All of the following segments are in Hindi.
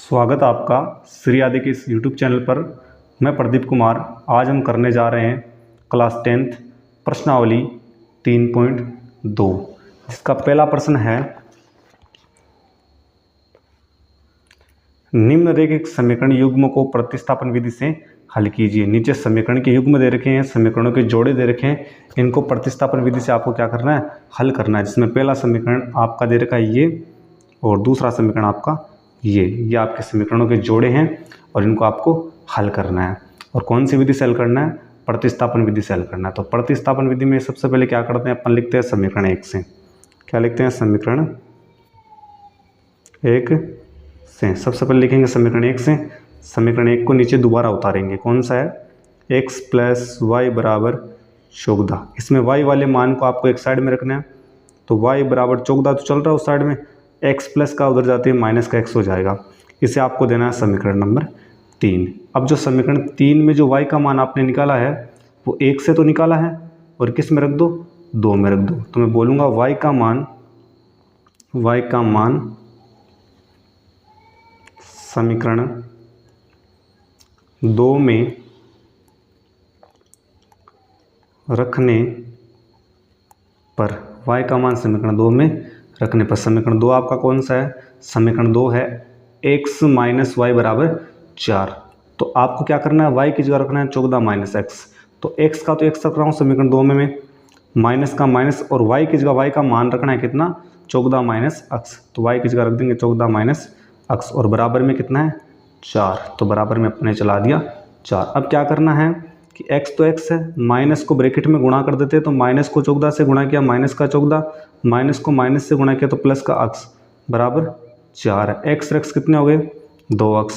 स्वागत है आपका श्री आदि के इस यूट्यूब चैनल पर। मैं प्रदीप कुमार। आज हम करने जा रहे हैं क्लास 10th प्रश्नावली 3.2, जिसका पहला प्रश्न है, निम्नरेखिक समीकरण युग्म को प्रतिस्थापन विधि से हल कीजिए। नीचे समीकरण के युग्म दे रखे हैं, समीकरणों के जोड़े दे रखे हैं, इनको प्रतिस्थापन विधि से आपको क्या करना है, हल करना है। जिसमें पहला समीकरण आपका दे रखा है ये, और दूसरा समीकरण आपका ये आपके समीकरणों के जोड़े हैं और इनको आपको हल करना है। और कौन सी विधि से हल करना है, प्रतिस्थापन विधि से हल करना है। तो प्रतिस्थापन विधि में सबसे पहले क्या करते हैं, अपन लिखते हैं समीकरण 1 से। क्या लिखते हैं, समीकरण 1 से। सबसे पहले लिखेंगे समीकरण 1 से। समीकरण 1 को नीचे दोबारा उतारेंगे। कौन सा है, x + y = 14। इसमें y वाले मान को आपको एक साइड में रखना है। तो y = 14 तो चल रहा है उस साइड में, x प्लस का उधर जाते ही माइनस का x हो जाएगा। इसे आपको देना है समीकरण नंबर 3। अब जो समीकरण 3 में जो y का मान आपने निकाला है वो 1 से तो निकाला है, और किस में रख दो, 2 में रख दो। तो मैं बोलूँगा y का मान समीकरण 2 में रखने पर, y का मान समीकरण 2 में रखने पर, समीकरण 2 आपका कौन सा है, समीकरण 2 है x - y = 4। तो आपको क्या करना है, y की जगह रखना है 14 - x। तो x का तो x रख रहा हूँ समीकरण 2 में मैं, माइनस का माइनस, और y की जगह y का मान रखना है कितना, 14 - x। तो y की जगह रख देंगे 14 - x, और बराबर में कितना है, 4। तो बराबर में अपने चला दिया 4। अब क्या करना है कि x तो x है, माइनस को ब्रैकेट में गुणा कर देते हैं। तो माइनस को 14 से गुणा किया, माइनस का 14, माइनस को माइनस से गुणा किया तो प्लस का x बराबर 4 है। x x कितने हो गए, 2x,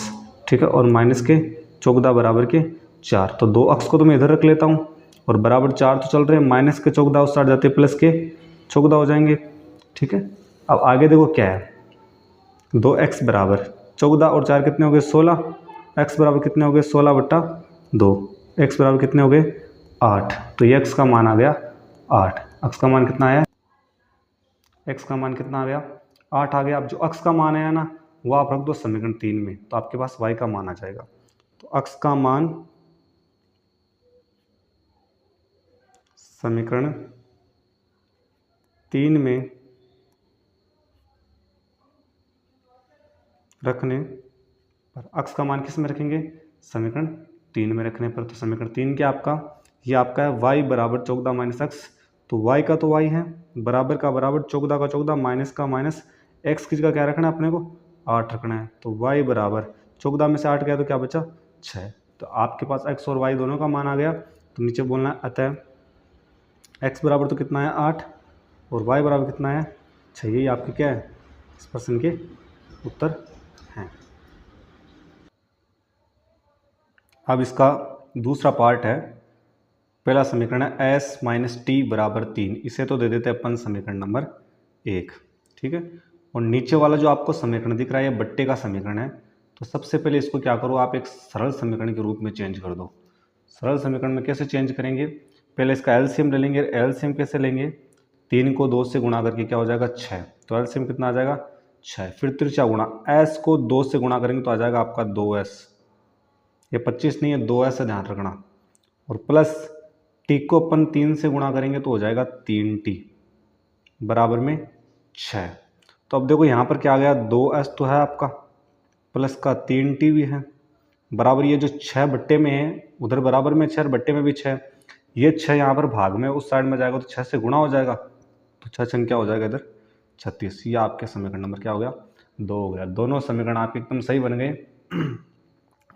ठीक है, और माइनस के 14 बराबर के 4। तो 2x को तो मैं इधर रख लेता हूँ, और बराबर 4 तो चल रहे हैं, माइनस के 14 उस साइड जाते प्लस के 14 हो जाएंगे, ठीक है। अब आगे देखो क्या है, 2x = 14 और 4 कितने हो गए, 16। x बराबर कितने हो गए, 16/2। x बराबर कितने हो गए, 8। तो ये x का मान आ गया 8। x का मान कितना आया, x का मान कितना आ गया, 8 आ गया। अब जो x का मान आया ना, वो आप रख दो समीकरण 3 में, तो आपके पास y का मान आ जाएगा। तो x का मान समीकरण 3 में रखने पर, x का मान किस में रखेंगे, समीकरण 3 में रखने पर। तो समीकरण 3 क्या आपका, ये आपका है y = 14 - x। तो y का तो y है, बराबर का बराबर, 14 का 14, माइनस का माइनस, x की जगह क्या रखना है अपने को, 8 रखना है। तो y = 14 में से 8 गया तो क्या बचा, 6। तो आपके पास x और y दोनों का मान आ गया। तो नीचे बोलना है, अतः x बराबर तो कितना है 8, और y बराबर कितना है 6। यही आपके क्या है, इस प्रश्न के उत्तर हैं। अब इसका दूसरा पार्ट है, पहला समीकरण है s - t = 3। इसे तो दे देते हैं अपन समीकरण नंबर 1, ठीक है। और नीचे वाला जो आपको समीकरण दिख रहा है, ये बट्टे का समीकरण है। तो सबसे पहले इसको क्या करो, आप एक सरल समीकरण के रूप में चेंज कर दो। सरल समीकरण में कैसे चेंज करेंगे, पहले इसका एलसीएम ले लेंगे। एलसीएम कैसे लेंगे, 3 को 2 से गुणा करके क्या हो जाएगा, 6। तो एलसीएम कितना आ जाएगा, 6। फिर त्रिज्या गुणा, s को 2 से गुणा करेंगे तो आ जाएगा आपका 2s। ये 25 नहीं है, 2s है, ध्यान रखना। और प्लस t को अपन 3 से गुणा करेंगे तो हो जाएगा 3t बराबर में 6। तो अब देखो यहाँ पर क्या आ गया, 2s तो है आपका, प्लस का 3t भी है, बराबर ये जो 6 बट्टे में है, उधर बराबर में 6 और बट्टे में भी 6। ये 6 यहाँ पर भाग में उस साइड में जाएगा तो 6 से गुणा हो जाएगा, तो 6 छंग क्या हो जाएगा इधर, 36। ये आपके समीकरण नंबर क्या हो गया, 2 हो गया। दोनों समीकरण आपके एकदम सही बन गए।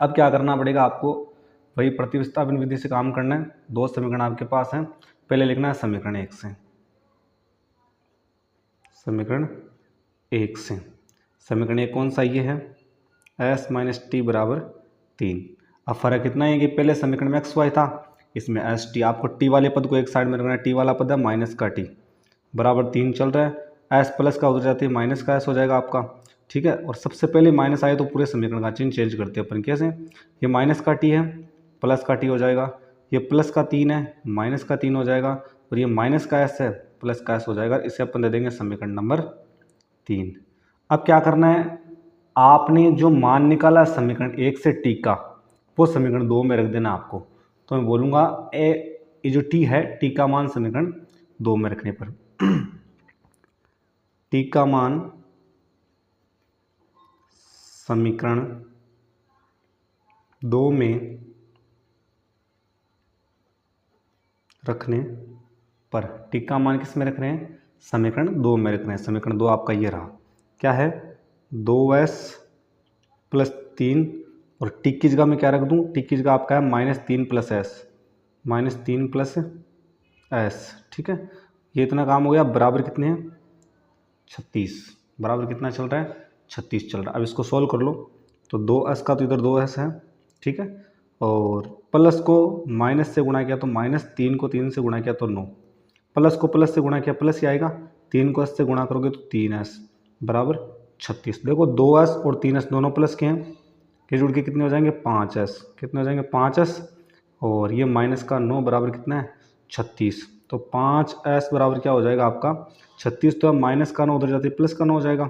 अब क्या करना पड़ेगा आपको, वही प्रतिस्थापन विधि से काम करना है। 2 समीकरण आपके पास हैं, पहले लिखना है समीकरण 1 से। समीकरण 1 से, समीकरण 1 कौन सा, ये है s - t = 3। अब फर्क इतना है कि पहले समीकरण में xy था, इसमें एस टी, आपको t वाले पद को एक साइड में रखना है। t वाला पद है माइनस का t बराबर 3 चल रहा है, s प्लस का उधर जाती है माइनस का s हो जाएगा आपका, ठीक है। और सबसे पहले माइनस आए तो पूरे समीकरण का चिन्ह चेंज करते हैं अपन। कैसे, ये माइनस का t है, प्लस का t हो जाएगा, ये प्लस का 3 है, माइनस का 3 हो जाएगा, और ये माइनस का s है, प्लस का s हो जाएगा। इसे अपन दे देंगे समीकरण नंबर 3। अब क्या करना है, आपने जो मान निकाला समीकरण 1 से टी का, वो समीकरण 2 में रख देना आपको। तो मैं बोलूँगा ये जो टी है, टी का मान समीकरण 2 में रखने पर टी का मान समीकरण 2 में रखने पर, टी का मान किस में रख रहे हैं, समीकरण 2 में रख रहे हैं। समीकरण 2 आपका ये रहा, क्या है, 2s प्लस 3, और टी की जगह मैं क्या रख दूं, टी की जगह आपका है -3 प्लस एस, -3 प्लस एस, ठीक है। ये इतना काम हो गया, बराबर कितने हैं, 36, बराबर कितना चल रहा है, 36 चल रहा है। अब इसको सॉल्व कर लो, तो 2s का तो इधर 2s है, ठीक है, और प्लस को माइनस से गुणा किया तो -3 को 3 से गुणा किया तो 9, प्लस को प्लस से गुणा किया प्लस ही आएगा, 3 को s से गुणा करोगे तो 3s बराबर 36। देखो 2s और 3s दोनों प्लस के हैं, ये जुड़ के कितने हो जाएंगे, 5s, कितने हो जाएंगे, 5s, और ये माइनस का 9 बराबर कितना है, 36। तो 5s बराबर क्या हो जाएगा आपका 36, तो अब माइनस का 9 उधर जाते प्लस का 9 हो जाएगा,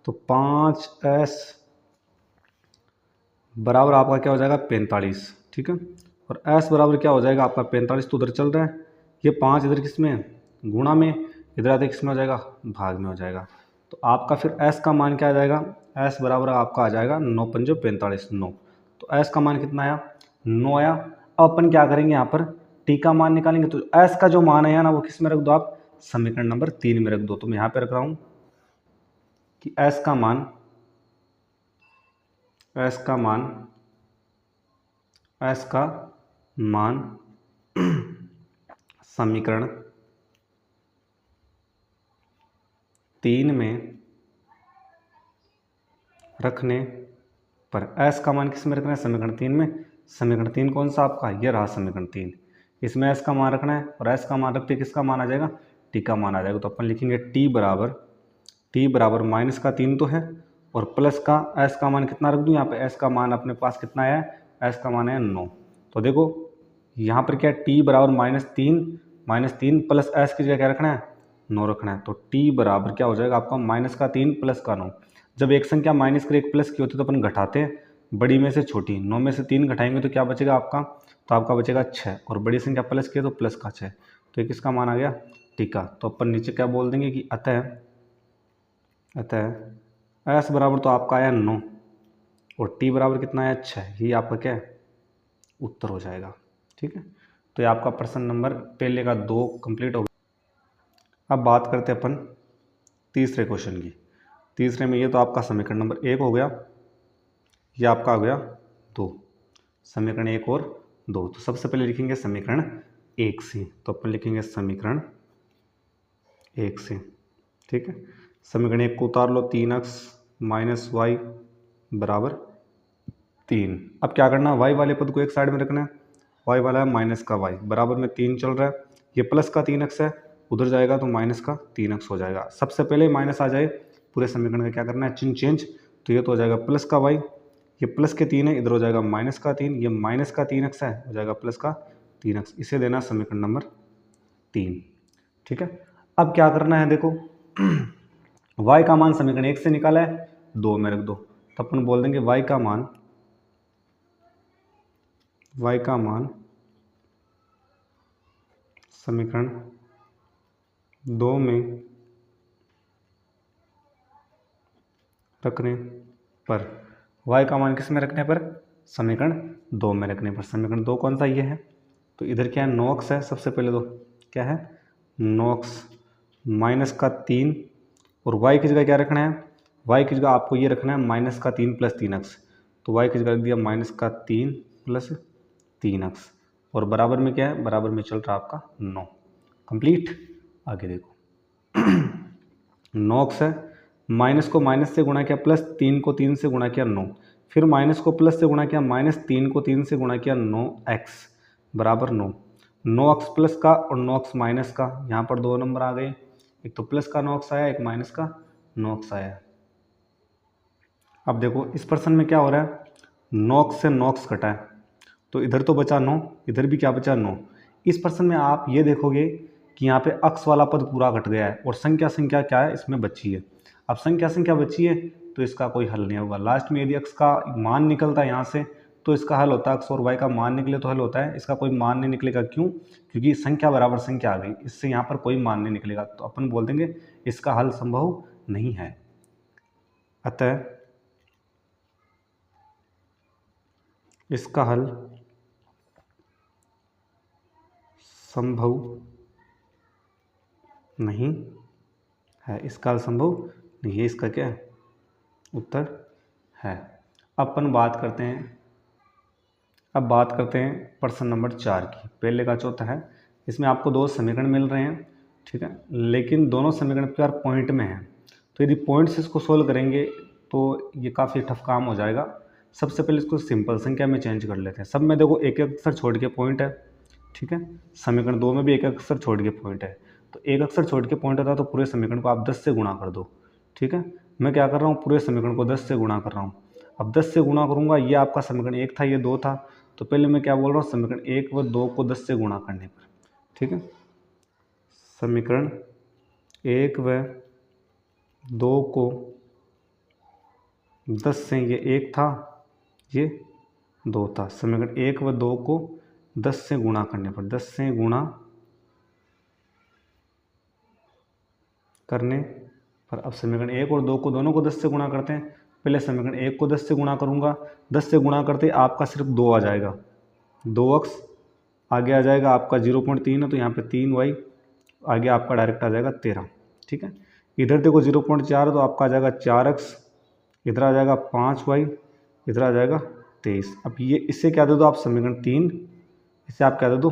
तो 5s बराबर आपका क्या हो जाएगा 45, ठीक है। और s बराबर क्या हो जाएगा आपका 45, तो उधर चल रहा है, ये 5 इधर किस में है, गुणा में, इधर आते किस में हो जाएगा, भाग में हो जाएगा। तो आपका फिर s का मान क्या आ जाएगा, s बराबर आपका आ जाएगा 9 पंजो 45, 9। तो s का मान कितना आया, 9 आया। अब अपन क्या करेंगे, यहाँ पर t का मान निकालेंगे, तो s का जो मान आया ना वो किस में रख दो आप, समीकरण नंबर 3 में रख दो। तो मैं यहाँ पे रख रहा हूँ कि s का मान समीकरण 3 में रखने पर, s का मान किस में रखना है, समीकरण 3 में। समीकरण 3 कौन सा आपका, ये रहा समीकरण 3, इसमें s का मान रखना है, और s का मान रखते किसका मान आ जाएगा, t का मान आ जाएगा। तो अपन लिखेंगे t बराबर माइनस का 3 तो है, और प्लस का s का मान कितना रख दूँ, यहाँ पे s का मान अपने पास कितना आया है, s का मान है 9। तो देखो यहाँ पर क्या है, t बराबर -3 प्लस s की जगह क्या रखना है, 9 रखना है। तो t बराबर क्या हो जाएगा आपका -3 प्लस का 9। जब एक संख्या माइनस कर एक प्लस की होती है तो अपन घटाते हैं, बड़ी में से छोटी, 9 में से 3 घटाएंगे तो क्या बचेगा आपका, तो आपका बचेगा 6, और बड़ी संख्या प्लस की है तो प्लस का 6। तो ये किसका मान आ गया, टी का। तो अपन नीचे क्या बोल देंगे कि अतः s बराबर तो आपका आया 9, और t बराबर कितना आया 6, ये आपका क्या है, उत्तर हो जाएगा, ठीक है। तो ये आपका प्रश्न नंबर पहले का 2 कंप्लीट हो गया। अब बात करते हैं अपन तीसरे क्वेश्चन की। तीसरे में ये तो आपका समीकरण नंबर 1 हो गया, ये आपका आ गया 2, समीकरण 1 और 2। तो सबसे पहले लिखेंगे समीकरण 1 से, तो अपन लिखेंगे समीकरण 1 से, ठीक है। समीकरण 1 को उतार लो, 3x माइनस वाई बराबर 3। अब क्या करना है, y वाले पद को एक साइड में रखना है, y वाला है माइनस का y, बराबर में 3 चल रहा है, ये प्लस का 3x है, उधर जाएगा तो माइनस का 3x हो जाएगा। सबसे पहले माइनस आ जाए, पूरे समीकरण का क्या करना है, चिन्ह चेंज, तो ये तो हो जाएगा प्लस का y, ये प्लस के 3 है, इधर हो जाएगा माइनस का 3, ये माइनस का 3x है, हो जाएगा प्लस का 3x, इसे देना समीकरण नंबर 3, ठीक है। अब क्या करना है, देखो y का मान समीकरण 1 से निकाला है, 2 में रख दो, तो अपन बोल देंगे y का मान समीकरण 2 में रखने पर, y का मान किस में रखने पर, समीकरण 2 में रखने पर। समीकरण 2 कौन सा, ये है, तो इधर क्या है, 9x है, सबसे पहले तो क्या है 9x माइनस का 3, और y की जगह क्या रखना है, y की जगह आपको ये रखना है माइनस का 3 प्लस 3x, तो y की जगह रख दिया माइनस का 3 प्लस 3x, और बराबर में क्या है, बराबर में चल रहा आपका 9, कंप्लीट। आगे देखो 9x है, माइनस को माइनस से गुणा किया, प्लस 3 को 3 से गुणा किया 9, फिर माइनस को प्लस से गुणा किया, -3 को 3 से गुणा किया 9x बराबर 9, 9x प्लस का और 9x माइनस का, यहाँ पर 2 नंबर आ गए, एक तो प्लस का 9x आया, एक माइनस का 9x आया। अब देखो इस प्रश्न में क्या हो रहा है, 9x से 9x कटा है, तो इधर तो बचा 9, इधर भी क्या बचा 9। इस प्रश्न में आप ये देखोगे कि यहाँ पे अक्स वाला पद पूरा कट गया है, और संख्या क्या है इसमें बची है। अब संख्या बची है, तो इसका कोई हल नहीं होगा। लास्ट में यदि x का मान निकलता है यहाँ से तो इसका हल होता है, x और y का मान निकले तो हल होता है। इसका कोई मान नहीं निकलेगा, क्यों? क्योंकि संख्या बराबर संख्या आ गई, इससे यहाँ पर कोई मान नहीं निकलेगा, तो अपन बोल देंगे इसका हल संभव नहीं है। अतः इसका हल संभव नहीं है, इसका हल संभव नहीं है, इसका क्या उत्तर है। अपन बात करते हैं, अब बात करते हैं प्रश्न नंबर 4 की। पहले का चौथा है, इसमें आपको दो समीकरण मिल रहे हैं, ठीक है, लेकिन दोनों समीकरण प्यार पॉइंट में हैं, तो यदि पॉइंट से इसको सोल्व करेंगे तो ये काफ़ी टफ काम हो जाएगा। सबसे पहले इसको सिंपल संख्या में चेंज कर लेते हैं। सब में देखो एक एक अक्षर छोड़ के पॉइंट है, ठीक है, समीकरण 2 में भी एक एक अक्षर छोड़ के पॉइंट है, तो एक अक्षर छोड़ के पॉइंट होता है तो पूरे समीकरण को आप 10 से गुणा कर दो, ठीक है। मैं क्या कर रहा हूँ, पूरे समीकरण को 10 से गुणा कर रहा हूँ। अब 10 से गुणा करूँगा, ये आपका समीकरण 1 था, ये 2 था, तो पहले मैं क्या बोल रहा हूँ, समीकरण 1 व 2 को 10 से गुणा करने पर, ठीक है, समीकरण 1 व 2 को 10 से, ये 1 था, ये 2 था, समीकरण 1 व 2 को 10 से गुणा करने पर, 10 से गुणा करने पर, अब समीकरण 1 और 2 को दोनों को 10 से गुणा करते हैं। पहले समीकरण 1 को 10 से गुणा करूंगा, 10 से गुणा करते आपका सिर्फ 2 आ जाएगा, 2x आगे आ जाएगा, आपका 0.3 है तो यहाँ पे 3y आगे आपका डायरेक्ट आ जाएगा 13, ठीक है। इधर देखो 0.4 तो आपका आ जाएगा 4x, इधर आ जाएगा 5y, इधर आ जाएगा 23। अब ये इससे क्या दे दो आप, समीकरण 3, इससे आप क्या दे दो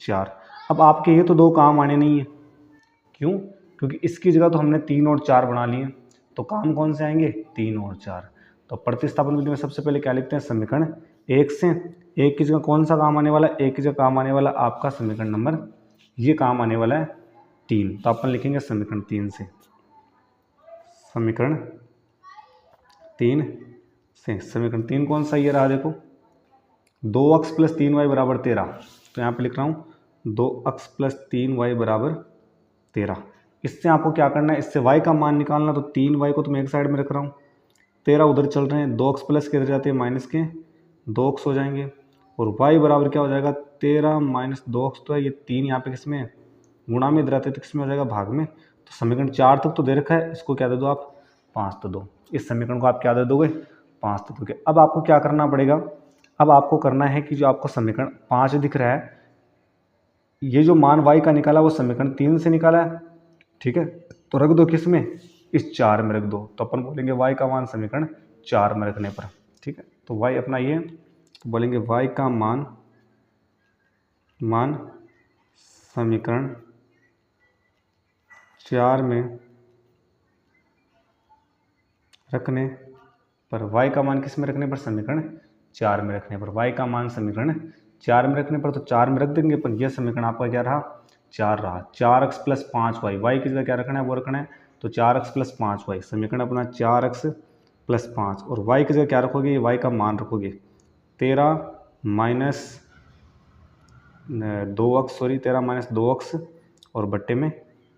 4। अब आपके ये तो दो काम आने नहीं है, क्यों? क्योंकि इसकी जगह तो हमने 3 और 4 बना लिए, तो काम कौन से आएंगे, 3 और 4। तो प्रतिस्थापन विधि में सबसे पहले क्या लिखते हैं, समीकरण 1 से, 1 की जगह कौन सा काम आने वाला है, 1 की जगह काम आने वाला आपका समीकरण नंबर, ये काम आने वाला है 3, तो अपन लिखेंगे समीकरण 3 से, समीकरण 3 से, समीकरण 3 कौन सा ये रहा, देखो 2x + 3y = 13, तो यहाँ पे लिख रहा हूँ 2x + 3y = 13। इससे आपको क्या करना है, इससे y का मान निकालना, तो 3y को तो मैं एक साइड में रख रहा हूँ, 13 उधर चल रहे हैं, 2x प्लस के इधर जाते हैं माइनस के 2x हो जाएंगे, और y बराबर क्या हो जाएगा, 13 - 2x, तो है ये 3 यहाँ पे किस में है, गुणा में, इधर आते तो किस में हो जाएगा, भाग में। तो समीकरण 4 तक तो दे रखा है, इसको क्या दे दो आप, 5 तो दो, इस समीकरण को आप क्या दे दोगे, 5 तो दोगे। अब आपको क्या करना पड़ेगा, अब आपको करना है कि जो आपको समीकरण 5 दिख रहा है, ये जो मान y का निकाला वो समीकरण 3 से निकाला है, ठीक है, तो रख दो किस में, इस 4 में रख दो, तो अपन बोलेंगे y का मान समीकरण 4 में रखने पर, ठीक है। तो y अपना ये, तो बोलेंगे y का मान समीकरण 4 में रखने पर, y का मान किस में रखने पर, समीकरण 4 में रखने पर, y का मान समीकरण 4 में रखने पर, तो 4 में रख देंगे, पर यह समीकरण आपका क्या रहा, 4 रहा। 4x + 5y, y की जगह क्या रखना है, वो रखना है, तो 4x + 5y, समीकरण अपना 4x + 5, और y की जगह क्या रखोगे, ये y का मान रखोगे 13 - 2x और बट्टे में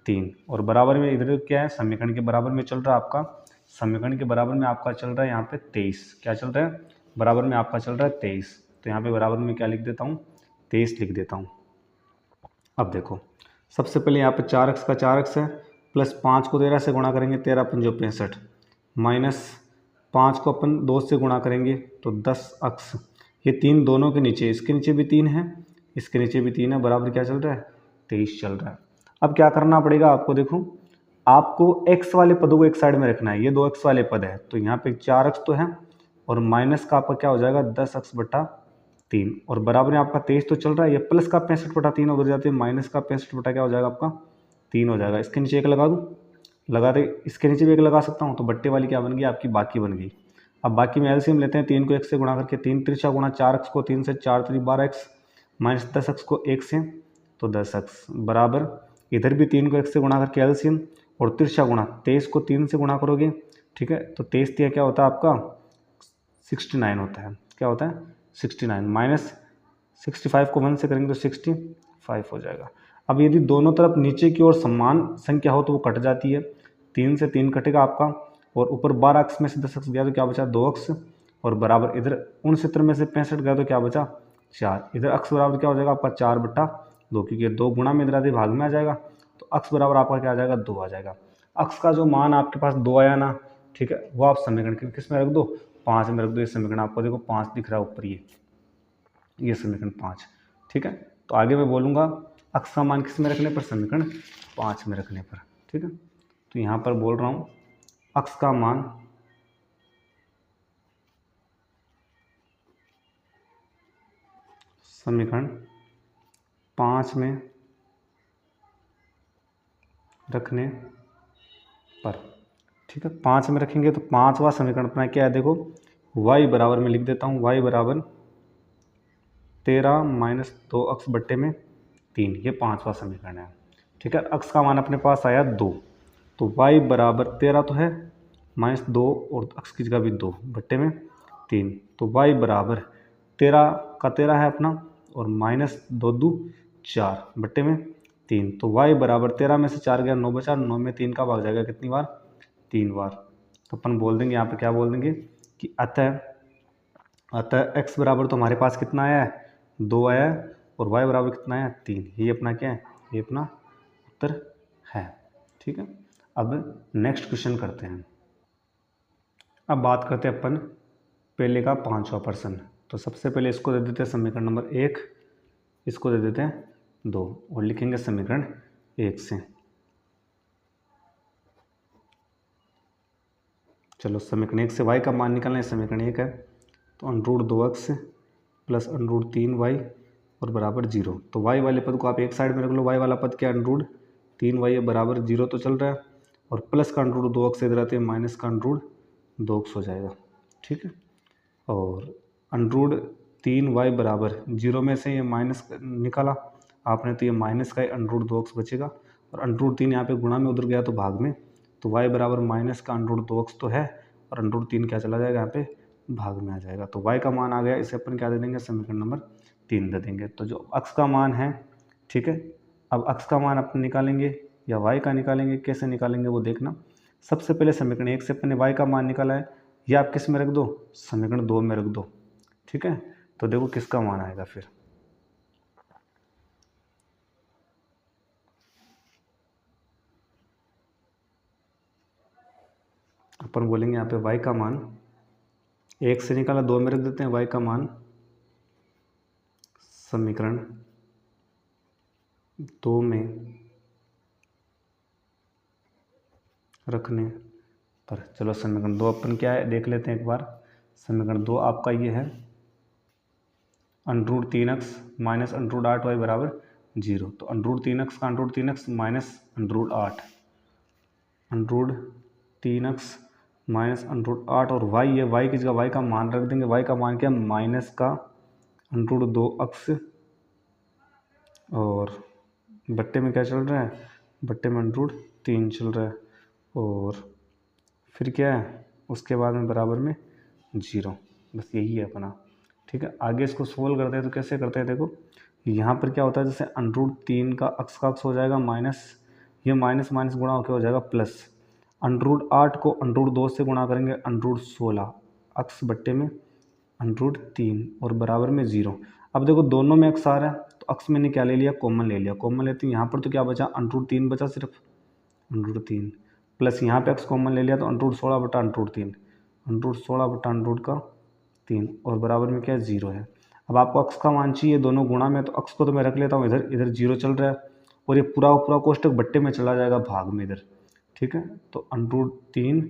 3, और बराबर में इधर क्या है, समीकरण के बराबर में चल रहा है आपका, समीकरण के बराबर में आपका चल रहा है यहाँ पे 23, क्या चल रहा है, बराबर में आपका चल रहा है 23, तो यहाँ पे बराबर में क्या लिख देता हूँ, 23 लिख देता हूँ। अब देखो सबसे पहले यहाँ पे 4x का 4x है, प्लस 5 को 13 से गुणा करेंगे, 13 × 5 = 65, माइनस 5 को अपन 2 से गुणा करेंगे तो 10x, ये 3 दोनों के नीचे, इसके नीचे भी 3 है, इसके नीचे भी 3 है, बराबर क्या चल रहा है, 23 चल रहा है। अब क्या करना पड़ेगा आपको, देखो आपको x वाले पदों को एक साइड में रखना है, ये 2x वाले पद है, तो यहाँ पे 4x तो है, और माइनस का आपका क्या हो जाएगा, 10x/3, और बराबर में आपका 23 तो चल रहा है, ये प्लस का 65/3 उधर जाते हैं, माइनस का 65 क्या हो जाएगा आपका 3 हो जाएगा। इसके नीचे एक लगा दूँ, लगा दे, इसके नीचे भी एक लगा सकता हूँ, तो बट्टे वाली क्या बन गई आपकी, बाकी बन गई। अब बाकी में एलसीएम लेते हैं, 3 को 1 से गुणा करके, 3 तिरछा गुणा 4x को 3 से, 4 × 3 = 12x, माइनस 10x को 1 से, तो 10x बराबर, इधर भी 3 को 1 से गुणा करके एलसीएम, और तिरछा गुणा 23 को 3 से गुणा करोगे, ठीक है, तो 23 × 3 क्या होता है आपका 69 होता है, क्या होता है 69, माइनस 65 को 1 से करेंगे तो 65 हो जाएगा। अब यदि दोनों तरफ नीचे की ओर समान संख्या हो तो वो कट जाती है, 3 से 3 कटेगा आपका, और ऊपर 12 अक्स में से 10 अक्स गया तो क्या बचा 2 अक्स, और बराबर इधर 69 में से 65 गया तो क्या बचा 4। इधर अक्स बराबर क्या हो जाएगा आपका 4/2, क्योंकि 2 गुणा में इधर आधे भाग में आ जाएगा, तो अक्स बराबर आपका क्या आ जाएगा 2 आ जाएगा। अक्स का जो मान आपके पास 2 आया ना, ठीक है, वो आप समीकरण किस में रख दो 5 में रख दो। ये समीकरण आपको देखो 5 दिख रहा है ऊपर, ये समीकरण 5, ठीक है। तो आगे मैं बोलूँगा अक्स का मान किस में रखने पर, समीकरण 5 में रखने पर, ठीक है। तो यहाँ पर बोल रहा हूँ अक्स का मान समीकरण 5 में रखने पर, ठीक है। 5 में रखेंगे तो 5वां समीकरण अपना क्या है देखो, y बराबर में लिख देता हूँ, y बराबर 13 माइनस 2 अक्स बट्टे में 3, ये 5वां समीकरण है, ठीक है। अक्स का मान अपने पास आया 2, तो y बराबर 13 तो है माइनस 2 और अक्स की जगह भी 2 बट्टे में 3, तो y बराबर 13 का 13 है अपना, और माइनस 2 2 4 बट्टे में 3, तो y बराबर 13 में से 4 गया 9 बचा, 9 में 3 का भाग जाएगा कितनी बार 3 बार। तो अपन बोल देंगे यहाँ पे क्या बोल देंगे कि अतः x बराबर तो हमारे पास कितना आया है 2 आया है, और y बराबर कितना आया 3, ये अपना क्या है, ये अपना उत्तर है, ठीक है। अब नेक्स्ट क्वेश्चन करते हैं। अब बात करते हैं अपन पहले का 5वां प्रश्न। तो सबसे पहले इसको दे देते हैं समीकरण नंबर 1, इसको दे देते हैं 2, और लिखेंगे समीकरण 1 से। चलो समीकरण 1 से y का मान निकालना है, समीकरण 1 है, तो √2x प्लस √3y और बराबर 0। तो y वाले पद को आप एक साइड में रख लो, y वाला पद क्या √3y बराबर 0 तो चल रहा है, और प्लस का √2x इधर आते हैं माइनस का √2x हो जाएगा, ठीक है। और √3y बराबर 0 में से ये माइनस निकाला आपने, तो ये माइनस का √2x बचेगा, और √3 यहाँ पे गुणा में उधर गया तो भाग में, तो y बराबर माइनस का √2x तो है, और √3 क्या चला जाएगा यहाँ पे भाग में आ जाएगा। तो y का मान आ गया, इसे अपन क्या दे देंगे समीकरण नंबर 3 दे देंगे। तो जो अक्स का मान है, ठीक है, अब अक्स का मान अपन निकालेंगे या y का निकालेंगे, कैसे निकालेंगे वो देखना। सबसे पहले समीकरण 1 से अपन ने y का मान निकाला है, ये आप किस में रख दो समीकरण 2 में रख दो, ठीक है। तो देखो किसका मान आएगा फिर, अपन बोलेंगे यहाँ पे y का मान 1 से निकाला 2 में रख देते हैं, y का मान समीकरण 2 में रखने पर। चलो समीकरण 2 अपन क्या है देख लेते हैं एक बार। समीकरण 2 आपका ये है √3x माइनस √8y बराबर 0। तो √3x का √3x माइनस √8, √3x माइनस √8, और y है, y की जगह y का मान रख देंगे। y का मान क्या माइनस का √2x, और बट्टे में क्या चल रहा है, बट्टे में √3 चल रहा है, और फिर क्या है उसके बाद में बराबर में 0। बस यही है अपना, ठीक है। आगे इसको सोल्व करते हैं तो कैसे करते हैं देखो, यहाँ पर क्या होता है जैसे √3 का अक्स हो जाएगा माइनस, ये माइनस माइनस गुणा होकर हो जाएगा प्लस, √8 को √2 से गुणा करेंगे √16 अक्स बट्टे में √3 और बराबर में 0। अब देखो दोनों में अक्स आ रहा है, तो अक्स मैंने क्या ले लिया कॉमन ले लिया, कॉमन लेते हैं यहाँ पर तो क्या बचा √3 बचा सिर्फ, √3 प्लस यहाँ पे अक्स कॉमन ले लिया तो √16 बटा √3, √16 बटा √3 और बराबर में क्या है 0 है। अब आपको अक्स का मान चाहिए दोनों गुणा में, तो अक्स को तो मैं रख लेता हूँ इधर, इधर 0 चल रहा है, और ये पूरा कोष्टक बट्टे में चला जाएगा भाग में इधर, ठीक है। तो √3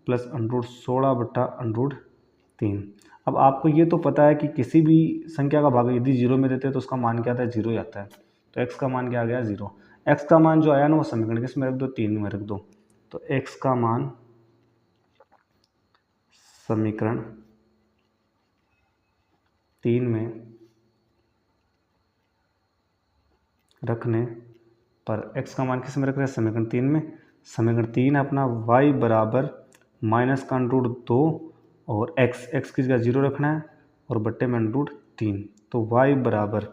प्लस √16 बटा √3। अब आपको ये तो पता है कि किसी भी संख्या का भाग यदि 0 में देते हैं तो उसका मान क्या आता है 0 ही आता है। तो x का मान क्या आ गया 0। x का मान जो आया ना वो समीकरण किस में रख दो 3 में रख दो। तो x का मान समीकरण 3 में रखने पर, x का मान किस में रख रहे हैं समीकरण 3 में, समीकरण 3 है अपना y बराबर माइनस का √2 और x की जगह 0 रखना है और बट्टे में √3। तो y बराबर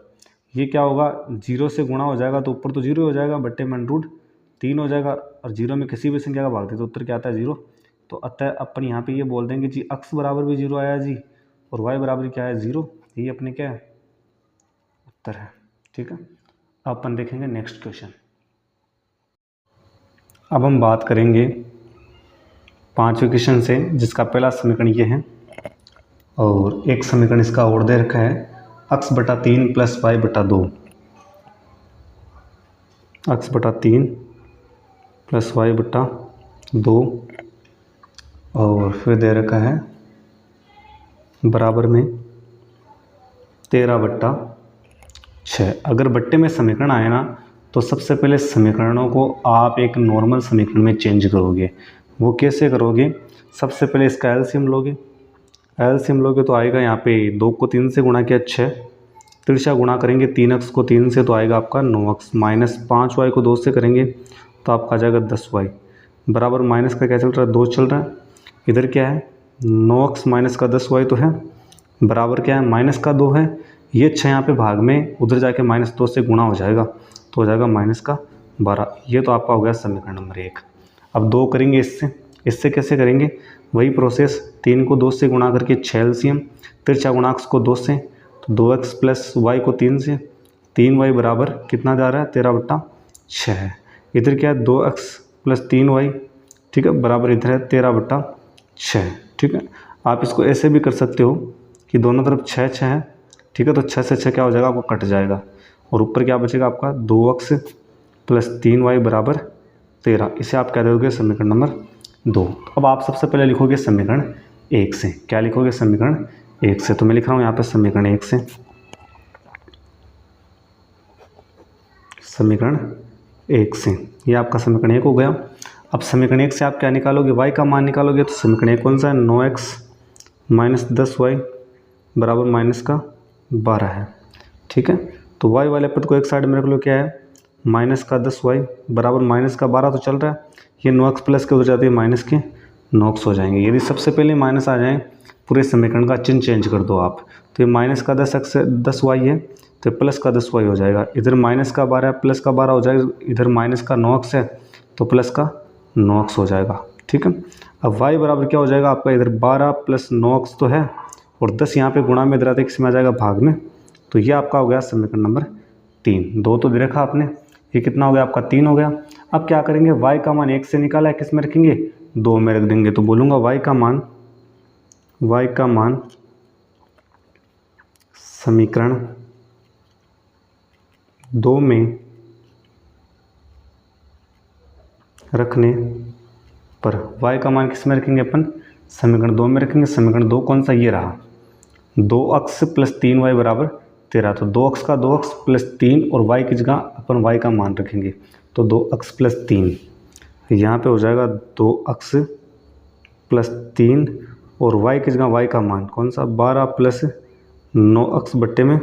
ये क्या होगा 0 से गुणा हो जाएगा तो ऊपर तो 0 हो जाएगा, बट्टे में √3 हो जाएगा, और 0 में किसी भी संख्या का भाग दे तो उत्तर क्या आता है 0 तो अतः अपन यहाँ पे ये बोल देंगे जी x बराबर भी 0 आया जी और y बराबर क्या है 0। ये अपने क्या है उत्तर है। ठीक है, अब अपन देखेंगे नेक्स्ट क्वेश्चन। अब हम बात करेंगे 5वें क्वेश्चन से, जिसका पहला समीकरण ये है और एक समीकरण इसका और दे रखा है x/3 + y/2, x/3 + y/2 और फिर दे रखा है बराबर में 13/6। अगर बट्टे में समीकरण आए ना तो सबसे पहले समीकरणों को आप एक नॉर्मल समीकरण में चेंज करोगे। वो कैसे करोगे? सबसे पहले इसका एलसीएम लोगे, एलसीएम लोगे तो आएगा यहाँ पे 2 को 3 से गुणा किया 6, तिरछा गुणा करेंगे 3x को 3 से तो आएगा आपका 9x, माइनस 5y को 2 से करेंगे तो आपका आ जाएगा 10y, बराबर माइनस का क्या चल रहा है 2 चल रहा है। इधर क्या है 9x माइनस का 10y तो है, बराबर क्या है माइनस का 2 है। ये 6 यहाँ पे भाग में, उधर जाके -2 से गुणा हो जाएगा तो हो जाएगा -12। ये तो आपका हो गया समीकरण नंबर 1। अब 2 करेंगे इससे कैसे करेंगे? वही प्रोसेस, 3 को 2 से गुणा करके 6 एलसीएम, तिरछा गुणांक को 2 से तो 2x + y को 3 से, 3y बराबर कितना जा रहा है 13/6 है। इधर क्या है 2x + 3y, ठीक है, बराबर इधर है 13/6। ठीक है, आप इसको ऐसे भी कर सकते हो कि दोनों तरफ 6 है, ठीक है, तो 6 से 6 क्या हो जाएगा आपको कट जाएगा और ऊपर क्या बचेगा आपका 2x + 3y बराबर 13। इसे आप क्या दोगे समीकरण नंबर 2। अब आप सबसे पहले लिखोगे समीकरण 1 से। क्या लिखोगे समीकरण 1 से? तो मैं लिख रहा हूँ यहाँ पे समीकरण 1 से, समीकरण 1 से, ये आपका समीकरण 1 हो गया। अब समीकरण 1 से आप क्या निकालोगे? y का मान निकालोगे। तो समीकरण 1 कौन सा है 9x - 10y बराबर -12 है। ठीक है, तो y वाले पद को एक साइड में रख लो, क्या है -10y बराबर -12 तो चल रहा है। ये 9x प्लस के उधर जाते हैं माइनस के 9x हो जाएंगे। यदि सबसे पहले माइनस आ जाए पूरे समीकरण का चिन्ह चेंज कर दो आप, तो ये -10y है तो +10y हो जाएगा। इधर -12 +12 हो जाएगा, इधर -9x है तो +9x हो जाएगा। ठीक है, अब y बराबर क्या हो जाएगा आपका, इधर 12 + 9x तो है और 10 यहाँ पे गुणा में इधर आते किस में आ जाएगा भाग में, तो ये आपका हो गया समीकरण नंबर 3। 2 तो दे रखा आपने, ये कितना हो गया आपका 3 हो गया। अब क्या करेंगे, y का मान 1 से निकाला है, किस में रखेंगे 2 में रख देंगे। तो बोलूँगा y का मान समीकरण 2 में रखने पर y का मान किस में रखेंगे अपन समीकरण 2 में रखेंगे। समीकरण 2 कौन सा, ये रहा 2x + 3y बराबर 13। तो 2x का 2x + 3 और y की जगह अपन y का मान रखेंगे तो 2x + 3, यहाँ पे हो जाएगा 2x + 3 और y की जगह y का मान कौन सा 12 + 9x बट्टे में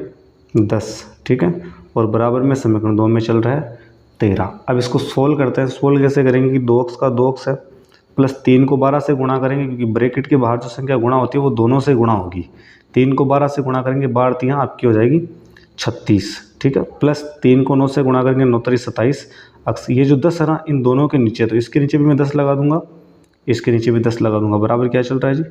10। ठीक है, और बराबर में समीकरण 2 में चल रहा है 13। अब इसको सोल्व करते हैं। सोल्व कैसे करेंगे कि 2x का 2x है प्लस 3 को 12 से गुणा करेंगे, क्योंकि ब्रैकेट के बाहर जो संख्या गुणा होती है वो दोनों से गुणा होगी। 3 को 12 से गुणा करेंगे, 12 यहाँ आपकी हो जाएगी 36। ठीक है, प्लस 3 को 9 से गुणा करेंगे, 9 3 27। ये जो 10 है ना इन दोनों के नीचे, तो इसके नीचे भी मैं 10 लगा दूंगा, इसके नीचे भी 10 लगा दूंगा, बराबर क्या चल रहा है जी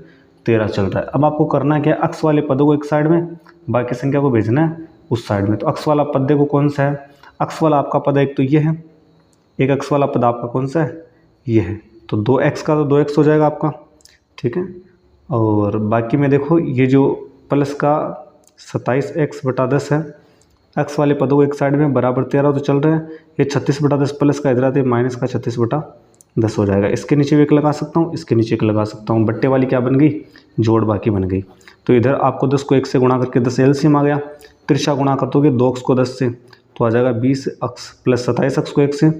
13 चल रहा है। अब आपको करना क्या है, अक्स वाले पदों को एक साइड में, बाकी संख्या को भेजना है उस साइड में। तो अक्स वाला पद देखो कौन सा है, अक्स वाला आपका पद एक तो ये है, एक अक्स वाला पद आपका कौन सा है ये है, तो 2x का तो 2x हो जाएगा आपका। ठीक है, और बाकी में देखो ये जो प्लस का 27x/10 है, एक्स वाले पदों को एक साइड में बराबर 13 तो चल रहा है, ये 36/10 प्लस का इधर आते माइनस का 36/10 हो जाएगा। इसके नीचे भी एक लगा सकता हूँ, इसके नीचे एक लगा सकता हूँ, बट्टे वाली क्या बन गई जोड़ बाकी बन गई। तो इधर आपको 10 को 1 से गुणा करके 10 एलसीएम आ गया, तिरछा गुणा कर दोगे 2x को 10 से तो आ जाएगा 20x प्लस 27x को 1 से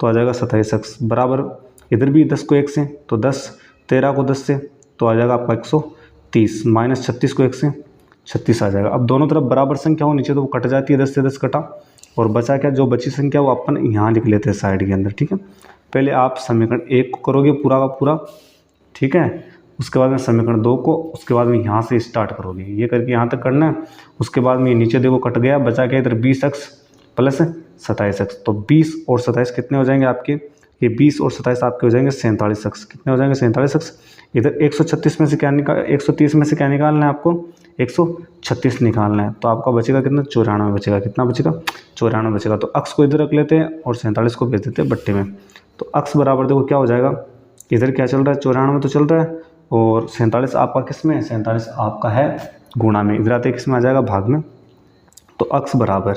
तो आ जाएगा 27x, बराबर इधर भी 10 को 1 से तो 10, 13 को 10 से तो आ जाएगा आपका 130, माइनस 36 को 1 से 36 आ जाएगा। अब दोनों तरफ बराबर संख्या हो नीचे तो वो कट जाती है, 10 से 10 कटा और बचा क्या, जो बची संख्या वो अपन यहाँ लिख लेते हैं साइड के अंदर। ठीक है, पहले आप समीकरण 1 को करोगे पूरा का पूरा, ठीक है, उसके बाद में समीकरण 2 को, उसके बाद में यहाँ से स्टार्ट करोगे, ये करके यहाँ तक करना है। उसके बाद में नीचे देखो कट गया, बचा क्या इधर 20x प्लस 27x, तो 20 और 27 कितने हो जाएंगे आपके, ये 20 और 27 आपके हो जाएंगे 47 अक्स। कितने हो जाएंगे? 47 अक्स। इधर 136 में से क्या 130 में से क्या निकालना है आपको? 136 निकालना है। तो आपका बचेगा कितना? 94 बचेगा। कितना बचेगा? 94 बचेगा। तो अक्स को इधर रख लेते हैं और 47 को भेज देते हैं बट्टे में। तो अक्स बराबर देखो क्या हो जाएगा, इधर क्या चल रहा है? 94 तो चल रहा है और 47 आपका किस में है? 47 आपका है गुणा में, इधर आते किस में आ जाएगा? भाग में। तो अक्स बराबर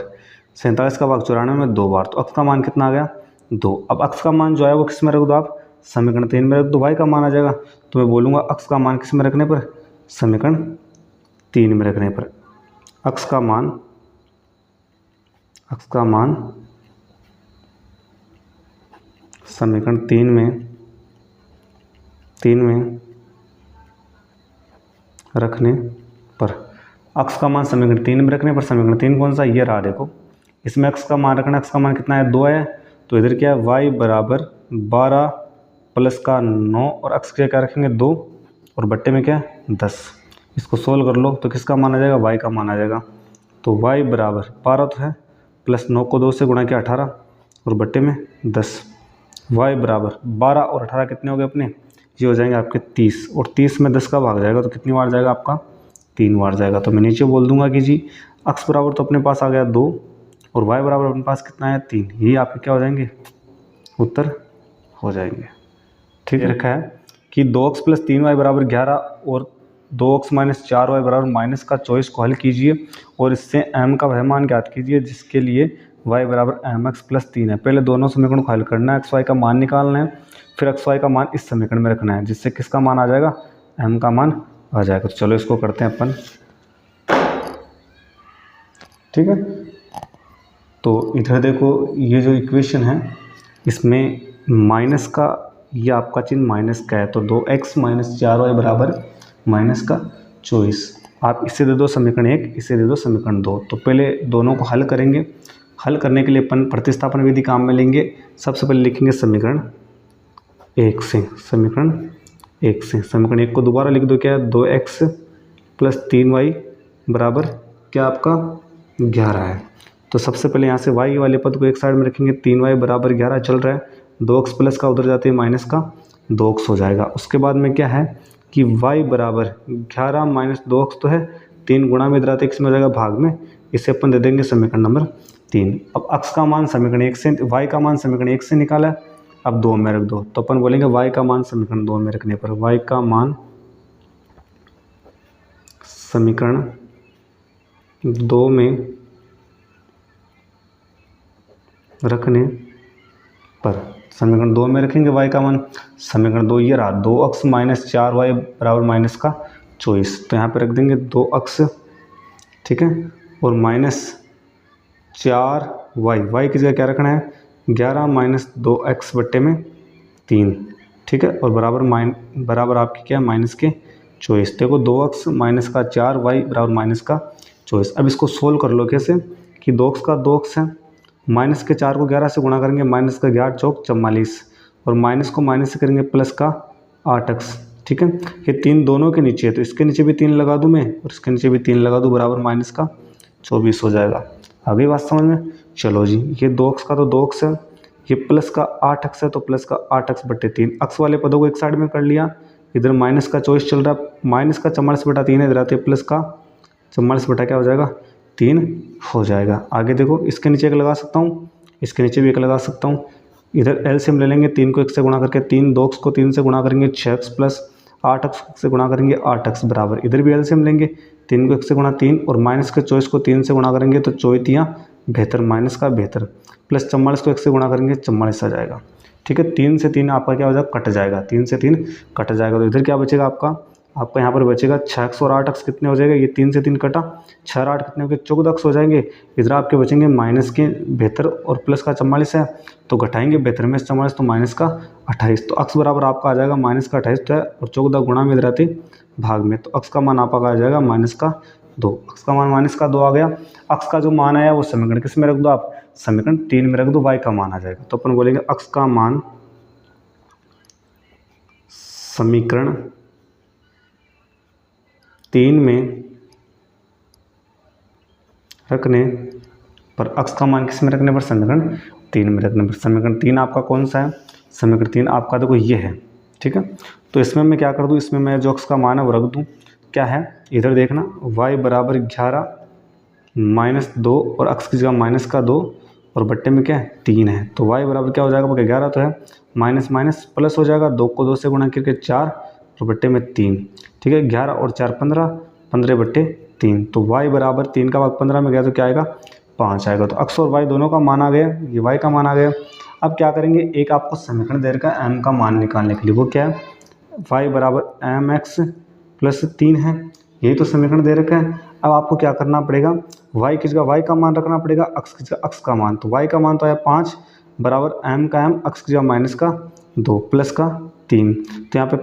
47 का भाग 94 में 2 बार, तो अक्स का मान कितना आ गया? 2। अब अक्स का मान जो है वो किस में रख दो आप? समीकरण 3 में रख दो, y का मान आ जाएगा। तो मैं बोलूँगा अक्स का मान किस में रखने पर? समीकरण 3 में रखने पर। अक्स का मान समीकरण 3 में रखने पर, अक्स का मान समीकरण 3 में रखने पर, समीकरण 3 कौन सा? ये रहा देखो। इसमें अक्स का मान रखना, अक्स का मान कितना है? 2 है। तो इधर क्या है? y बराबर 12 प्लस का 9 और अक्स क्या रखेंगे? 2 और बट्टे में क्या है? 10। इसको सोल्व कर लो तो किसका मान आ जाएगा? y का मान आ जाएगा। तो y बराबर 12 तो है, प्लस 9 को 2 से गुणा किया 18 और बट्टे में 10। y बराबर 12 और 18 कितने हो गए अपने? ये हो जाएंगे आपके 30 और 30 में 10 का भाग जाएगा तो कितनी बार जाएगा आपका? 3 बार जाएगा। तो मैं नीचे बोल दूंगा कि जी अक्स बराबर तो अपने पास आ गया 2 और y बराबर अपने पास कितना है? 3। ये आपके क्या हो जाएंगे? उत्तर हो जाएंगे। ठीक है, रखा है कि 2x प्लस 3y बराबर 11 और 2x माइनस 4y बराबर माइनस का 24 को हल कीजिए और इससे m का वह मान ज्ञात कीजिए जिसके लिए y बराबर mx प्लस 3 है। पहले दोनों समीकरणों को हल करना है, एक्स वाई का मान निकालना है, फिर एक्स वाई का मान इस समीकरण में रखना है जिससे किसका मान आ जाएगा? m का मान आ जाएगा। तो चलो इसको करते हैं अपन। ठीक है, तो इधर देखो ये जो इक्वेशन है इसमें माइनस का, ये आपका चिन्ह माइनस का है, तो 2x माइनस 4y बराबर माइनस का 24। आप इसे दे दो समीकरण 1, इसे दे दो समीकरण 2। तो पहले दोनों को हल करेंगे। हल करने के लिए अपन प्रतिस्थापन विधि काम में लेंगे। सबसे पहले लिखेंगे समीकरण 1 से, समीकरण 1 को दोबारा लिख दो। क्या है? 2x प्लस 3y बराबर क्या आपका? 11 है। तो सबसे पहले यहाँ से y वाले पद को एक साइड में रखेंगे। 3y बराबर 11 चल रहा है, 2x प्लस का उधर जाते हैं माइनस का 2x हो जाएगा। उसके बाद में क्या है कि y बराबर 11 माइनस 2x तो है, 3 गुणा में इधर आते किस में हो जाएगा? भाग में। इसे अपन दे देंगे समीकरण नंबर 3। अब x का मान समीकरण 1 से, y का मान समीकरण 1 से निकाला है, अब 2 में रख दो। तो अपन बोलेंगे y का मान समीकरण 2 में रखने पर, y का मान समीकरण 2 में रखने पर, समीकरण 2 में रखेंगे y का मान। समीकरण 2 ये रहा, 2x माइनस 4y बराबर माइनस का 24। तो यहाँ पे रख देंगे 2x, ठीक है, और माइनस 4y की जगह क्या रखना है? 11 माइनस 2x बट्टे में 3, ठीक है, और बराबर आपकी क्या है? माइनस के 24। देखो 2x माइनस का 4y बराबर माइनस का 24। अब इसको सोल्व कर लो कैसे कि 2x का 2x है, माइनस के 4 को 11 से गुणा करेंगे, माइनस का 11 चौक 44 और माइनस को माइनस से करेंगे प्लस का 8x, ठीक है। ये 3 दोनों के नीचे है तो इसके नीचे भी 3 लगा दूँ मैं और इसके नीचे भी 3 लगा दूँ, बराबर माइनस का 24 हो जाएगा। अभी बात समझ में? चलो जी, ये 2x का तो 2x है, ये प्लस का 8x है तो प्लस का 8x बटे 3। x वाले पदों को एक साइड में कर लिया, इधर माइनस का 24 चल रहा है, माइनस का 44 बटा 3 है, इधर आते प्लस का 44 बटा क्या हो जाएगा? 3 हो जाएगा। आगे देखो, इसके नीचे एक लगा सकता हूँ, इसके नीचे भी एक लगा सकता हूँ। इधर एलसीएम ले लेंगे, 3 को 1 से गुणा करके 3, 2x को 3 से गुणा करेंगे 6x प्लस 8x से गुणा करेंगे 8x बराबर, इधर भी एलसीएम लेंगे, 3 को 1 से गुणा 3 और माइनस के 24 को 3 से गुणा करेंगे तो 24 72, माइनस का 72 प्लस 44 को 1 से गुणा करेंगे 44 आ जाएगा, ठीक है। 3 से 3 आपका क्या हो जाएगा? कट जाएगा, 3 से 3 कट जाएगा। तो इधर क्या बचेगा आपका यहाँ पर बचेगा 6x और 8x कितने हो जाएगा? ये 3 से 3 कटा, 6 और 8 कितने हो गए? 14x हो जाएंगे। इधर आपके बचेंगे माइनस के 72 और प्लस का 44 है तो घटाएंगे 72 में 44 तो माइनस का 28। तो x बराबर आपका आ जाएगा माइनस का 28 तो है और 14 गुणा में इधर आते भाग में, तो x का मान आपका आ जाएगा माइनस का 2। x का मान माइनस का 2 आ गया। x का जो मान आया वो समीकरण किस में रख दो आप? समीकरण 3 में रख दो, y का मान आ जाएगा। तो अपन बोलेंगे x का मान समीकरण 3 में रखने पर, x का मान किस में रखने पर? समीकरण 3 में रखने पर। समीकरण 3 आपका कौन सा है? समीकरण 3 आपका देखो ये है, ठीक है। तो इसमें मैं क्या कर दूँ, इसमें मैं जो x का मान है वो रख दूँ, क्या है इधर देखना y बराबर 11 -2 और x की जगह माइनस का 2 और बट्टे में क्या है 3 है। तो y बराबर क्या हो जाएगा, 11 तो है, माइनस माइनस प्लस हो जाएगा, 2 को 2 से गुणा करके 4 और बट्टे में 3, ठीक है। 11 और 4 15, 15 बट्टे 3। तो y बराबर 3 का भाग 15 में गया तो क्या आएगा 5 आएगा। तो x और y दोनों का मान आ गया, ये y का मान आ गया। अब क्या करेंगे, एक आपको समीकरण दे रखा है m का मान निकालने के लिए, वो क्या है y बराबर mx प्लस 3 है, यही तो समीकरण दे रखा है। अब आपको क्या करना पड़ेगा, y की जगह y का मान रखना पड़ेगा, x की जगह x का मान। तो y का मान तो है 5 बराबर m का m, x की जगह माइनस का 2 प्लस का 3। तो यहाँ पे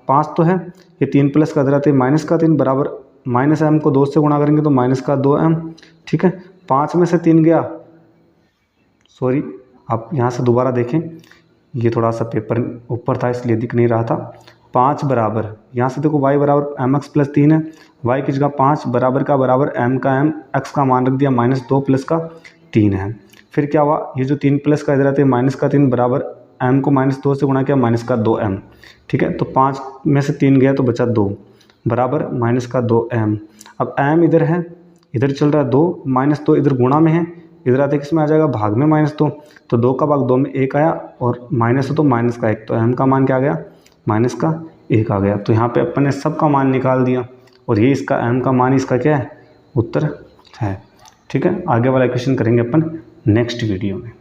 5 तो है, ये 3 प्लस का दराते माइनस का 3 बराबर माइनस m को 2 से गुणा करेंगे तो माइनस का 2m, ठीक है। 5 में से 3 गया, सॉरी आप यहाँ से दोबारा देखें, ये थोड़ा सा पेपर ऊपर था इसलिए दिख नहीं रहा था। 5 बराबर यहाँ से देखो y बराबर एम एक्स प्लस 3 है, y की जगह 5 बराबर का बराबर m का m, x का मान रख दिया -2 प्लस का 3 है। फिर क्या हुआ, ये जो 3 प्लस का इधर आते हैं माइनस का 3 बराबर m को -2 से गुणा किया माइनस का 2m, ठीक है। तो 5 में से 3 गया तो बचा 2 बराबर माइनस का 2m। अब m इधर है, इधर चल रहा है 2, -2 इधर गुणा में है, इधर आते किस में आ जाएगा भाग में -2, तो 2 का भाग 2 में 1 आया और माइनस हो तो माइनस का 1, तो m का मान क्या आ गया माइनस का 1 आ गया। तो यहाँ पे अपन ने सब का मान निकाल दिया और ये इसका m का मान इसका क्या है उत्तर है, ठीक है। आगे वाला क्वेश्चन करेंगे अपन नेक्स्ट वीडियो में।